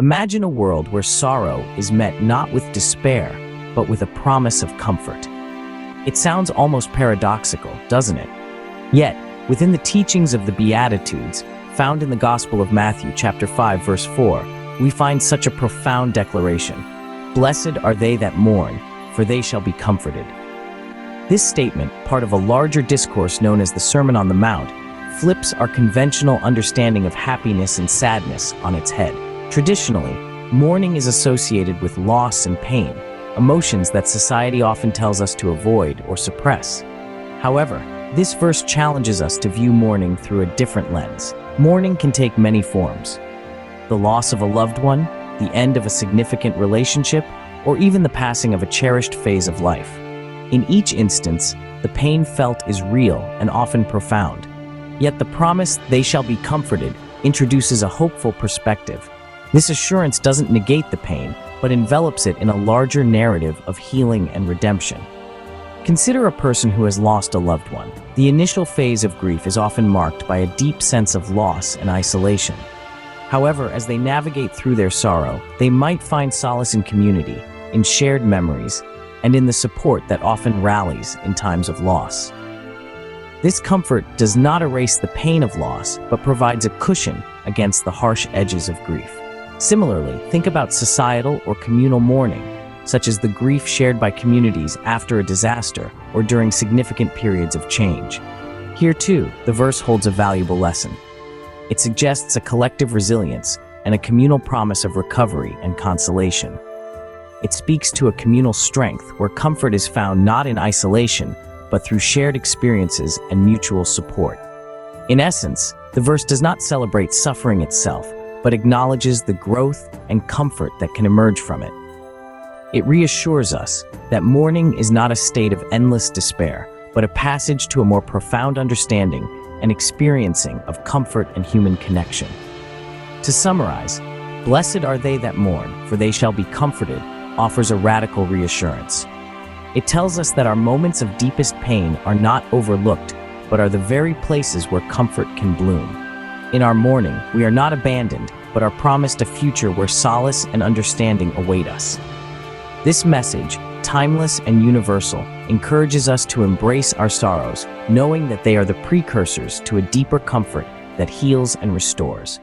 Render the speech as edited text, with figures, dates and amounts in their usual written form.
Imagine a world where sorrow is met not with despair, but with a promise of comfort. It sounds almost paradoxical, doesn't it? Yet, within the teachings of the Beatitudes, found in the Gospel of Matthew, chapter 5, verse 4, we find such a profound declaration. Blessed are they that mourn, for they shall be comforted. This statement, part of a larger discourse known as the Sermon on the Mount, flips our conventional understanding of happiness and sadness on its head. Traditionally, mourning is associated with loss and pain, emotions that society often tells us to avoid or suppress. However, this verse challenges us to view mourning through a different lens. Mourning can take many forms. The loss of a loved one, the end of a significant relationship, or even the passing of a cherished phase of life. In each instance, the pain felt is real and often profound. Yet the promise, they shall be comforted, introduces a hopeful perspective. This assurance doesn't negate the pain, but envelops it in a larger narrative of healing and redemption. Consider a person who has lost a loved one. The initial phase of grief is often marked by a deep sense of loss and isolation. However, as they navigate through their sorrow, they might find solace in community, in shared memories, and in the support that often rallies in times of loss. This comfort does not erase the pain of loss, but provides a cushion against the harsh edges of grief. Similarly, think about societal or communal mourning, such as the grief shared by communities after a disaster or during significant periods of change. Here too, the verse holds a valuable lesson. It suggests a collective resilience and a communal promise of recovery and consolation. It speaks to a communal strength where comfort is found not in isolation, but through shared experiences and mutual support. In essence, the verse does not celebrate suffering itself, but acknowledges the growth and comfort that can emerge from it. It reassures us that mourning is not a state of endless despair, but a passage to a more profound understanding and experiencing of comfort and human connection. To summarize, blessed are they that mourn, for they shall be comforted, offers a radical reassurance. It tells us that our moments of deepest pain are not overlooked, but are the very places where comfort can bloom. In our mourning, we are not abandoned, but are promised a future where solace and understanding await us. This message, timeless and universal, encourages us to embrace our sorrows, knowing that they are the precursors to a deeper comfort that heals and restores.